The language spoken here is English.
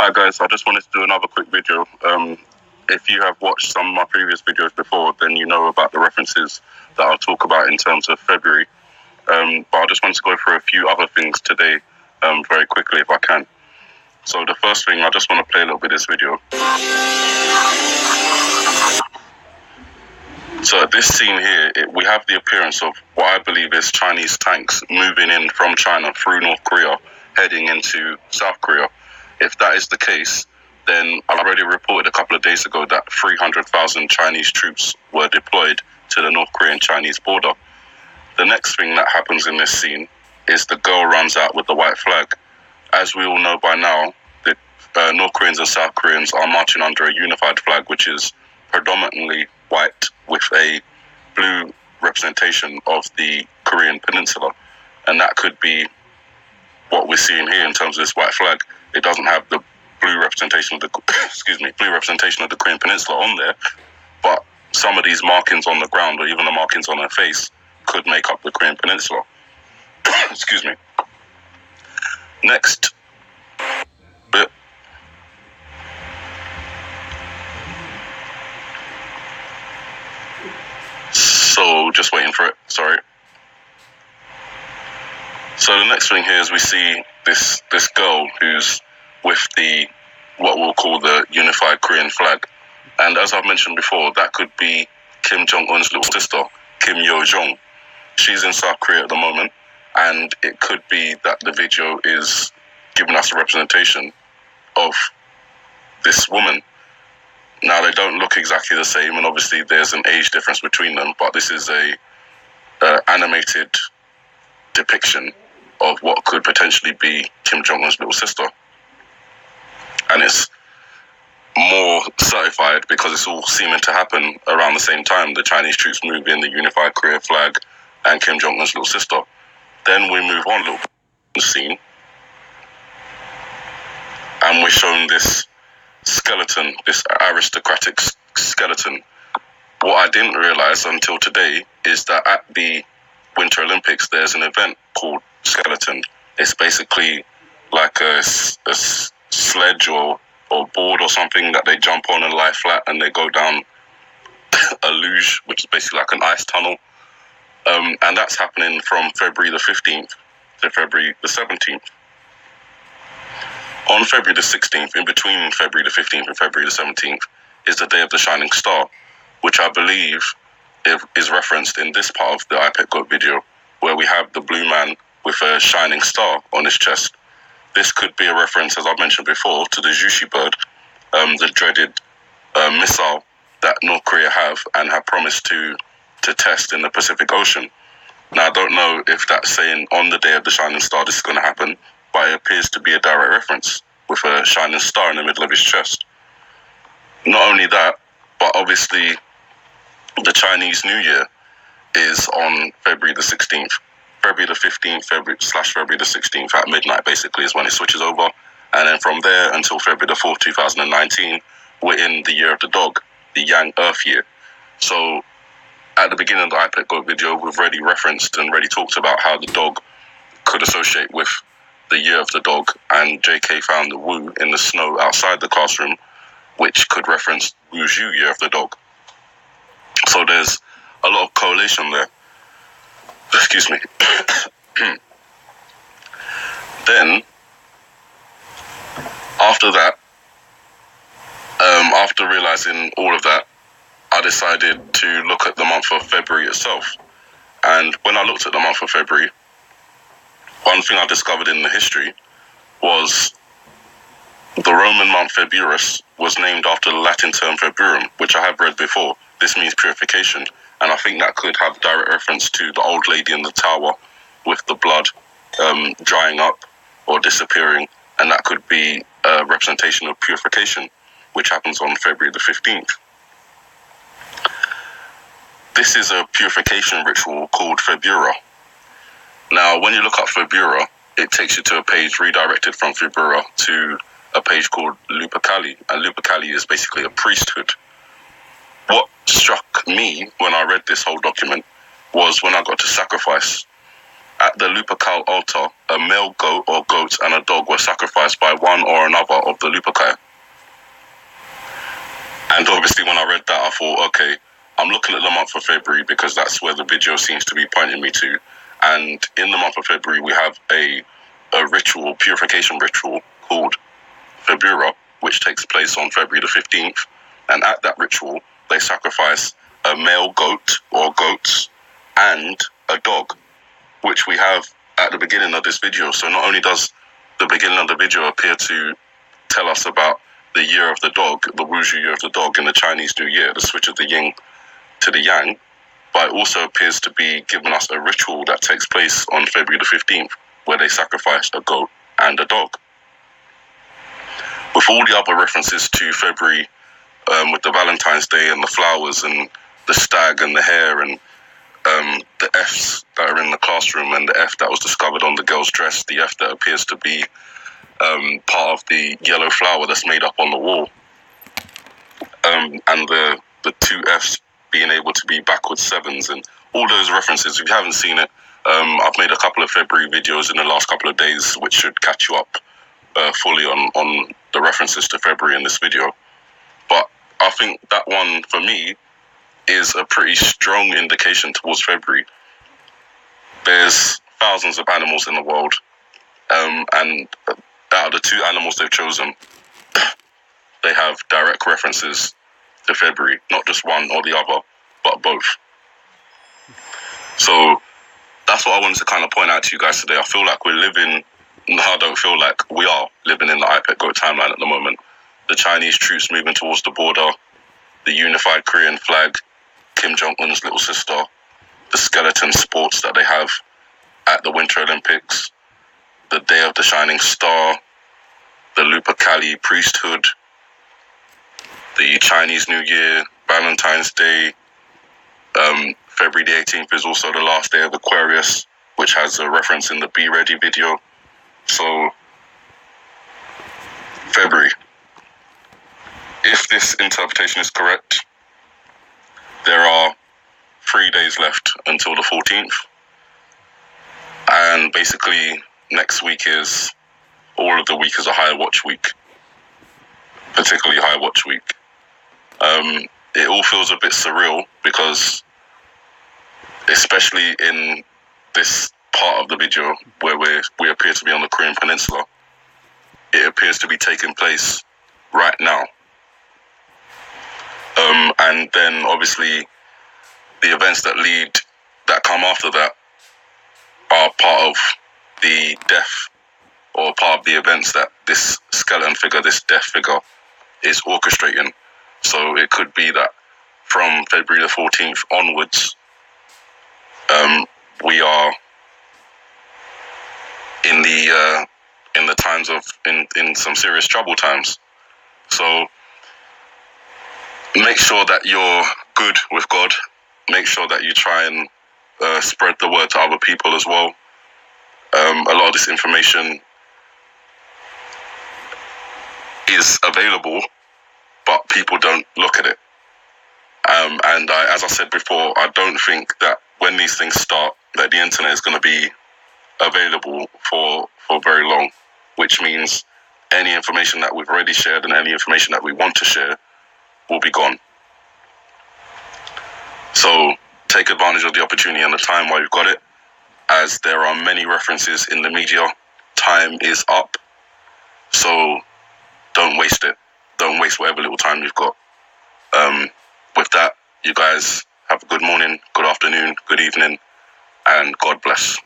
Hi guys, I just wanted to do another quick video. If you have watched some of my previous videos before, then you know about the references that I'll talk about in terms of February. But I just wanted to go through a few other things today very quickly if I can. So the first thing, I just want to play a little bit of this video. So at this scene here, we have the appearance of what I believe is Chinese tanks moving in from China through North Korea, heading into South Korea. If that is the case, then I already reported a couple of days ago that 300,000 Chinese troops were deployed to the North Korean-Chinese border. The next thing that happens in this scene is the girl runs out with the white flag. As we all know by now, the North Koreans and South Koreans are marching under a unified flag, which is predominantly white with a blue representation of the Korean peninsula. And that could be what we're seeing here in terms of this white flag. It doesn't have the blue representation of the blue representation of the Korean peninsula on there, but some of these markings on the ground, or even the markings on her face, could make up the Korean peninsula. Excuse me. Next bit. So just waiting for it. Sorry. So the next thing here is we see this girl who's with what we'll call the unified Korean flag. And as I've mentioned before, that could be Kim Jong-un's little sister, Kim Yo Jong. She's in South Korea at the moment, and it could be that the video is giving us a representation of this woman. Now, they don't look exactly the same, and obviously there's an age difference between them, but this is a animated depiction of what could potentially be Kim Jong-un's little sister. And it's more certified because it's all seeming to happen around the same time. The Chinese troops move in, the unified Korea flag, and Kim Jong-un's little sister. Then we move on a little bit in the scene, and we're shown this skeleton, this aristocratic skeleton. What I didn't realize until today is that at the Winter Olympics, there's an event called Skeleton. It's basically like a sledge or board or something that they jump on and lie flat, and they go down a luge, which is basically like an ice tunnel. And that's happening from February the 15th to February the 17th. On February the 16th, in between February the 15th and February the 17th, is the Day of the Shining Star, which I believe is referenced in this part of the iPad Goat video, where we have the blue man with a shining star on his chest. This could be a reference, as I mentioned before, to the Jushi bird, the dreaded missile that North Korea have and have promised to test in the Pacific Ocean. Now, I don't know if that's saying on the Day of the Shining Star this is going to happen, but it appears to be a direct reference with a shining star in the middle of his chest. Not only that, but obviously the Chinese New Year is on February the 16th. February the 15th, February the 16th at midnight basically is when it switches over. And then from there until February the 4th, 2019, we're in the Year of the Dog, the Yang Earth Year. So at the beginning of the iPad Goat video, we've already referenced and already talked about how the dog could associate with the Year of the Dog, and JK found the Wu in the snow outside the classroom, which could reference Wu's Year of the Dog. So there's a lot of correlation there. Excuse me. Then, after that, after realizing all of that, I decided to look at the month of February itself. And when I looked at the month of February, one thing I discovered in the history was the Roman month Februarus was named after the Latin term Februarum, which I have read before. This means purification. And I think that could have direct reference to the old lady in the tower with the blood drying up or disappearing. And that could be a representation of purification, which happens on February the 15th. This is a purification ritual called Febura. Now, when you look up Febura, it takes you to a page redirected from Febura to a page called Lupercali. And Lupercali is basically a priesthood. What struck me when I read this whole document was when I got to sacrifice. at the Lupercal altar, a male goat or goats and a dog were sacrificed by one or another of the Luperci. And obviously when I read that, I thought, okay, I'm looking at the month of February because that's where the video seems to be pointing me to. And in the month of February, we have a ritual, purification ritual called Febura, which takes place on February the 15th. And at that ritual, they sacrifice a male goat or goats and a dog, which we have at the beginning of this video. So not only does the beginning of the video appear to tell us about the year of the dog, the Wuzhu year of the dog in the Chinese New Year, the switch of the yin to the yang, but it also appears to be giving us a ritual that takes place on February the 15th, where they sacrifice a goat and a dog. With all the other references to February, with the Valentine's Day and the flowers and the stag and the hare and the Fs that are in the classroom and the F that was discovered on the girl's dress, the F that appears to be part of the yellow flower that's made up on the wall, and the two Fs being able to be backwards sevens and all those references. If you haven't seen it, I've made a couple of February videos in the last couple of days which should catch you up fully on the references to February in this video. But I think that one for me is a pretty strong indication towards February. There's thousands of animals in the world, and out of the two animals they've chosen, they have direct references to February, not just one or the other, but both. So that's what I wanted to kind of point out to you guys today. I feel like we're living, I don't feel like we are living in the IPEC Go timeline at the moment. The Chinese troops moving towards the border, the unified Korean flag, Kim Jong-un's little sister, the skeleton sports that they have at the Winter Olympics, the Day of the Shining Star, the Lupercali priesthood, the Chinese New Year, Valentine's Day. February the 18th is also the last day of Aquarius, which has a reference in the Be Ready video. So, February. If this interpretation is correct, there are 3 days left until the 14th. And basically, next week is, all of the week is a high watch week. Particularly high watch week. It all feels a bit surreal because, especially in this part of the video where we appear to be on the Korean Peninsula, it appears to be taking place right now. And then obviously the events that come after that are part of the death, or part of the events that this skeleton figure, this death figure, is orchestrating. So it could be that from February the 14th onwards, we are in the times of in some serious trouble times. So make sure that you're good with God. Make sure that you try and spread the word to other people as well. A lot of this information is available, but people don't look at it. And as I said before, I don't think that when these things start, that the internet is going to be available for very long, which means any information that we've already shared and any information that we want to share will be gone. So take advantage of the opportunity and the time while you've got it, as there are many references in the media. Time is up, so don't waste it. Don't waste whatever little time you've got. With that, you guys have a good morning, good afternoon, good evening, and God bless.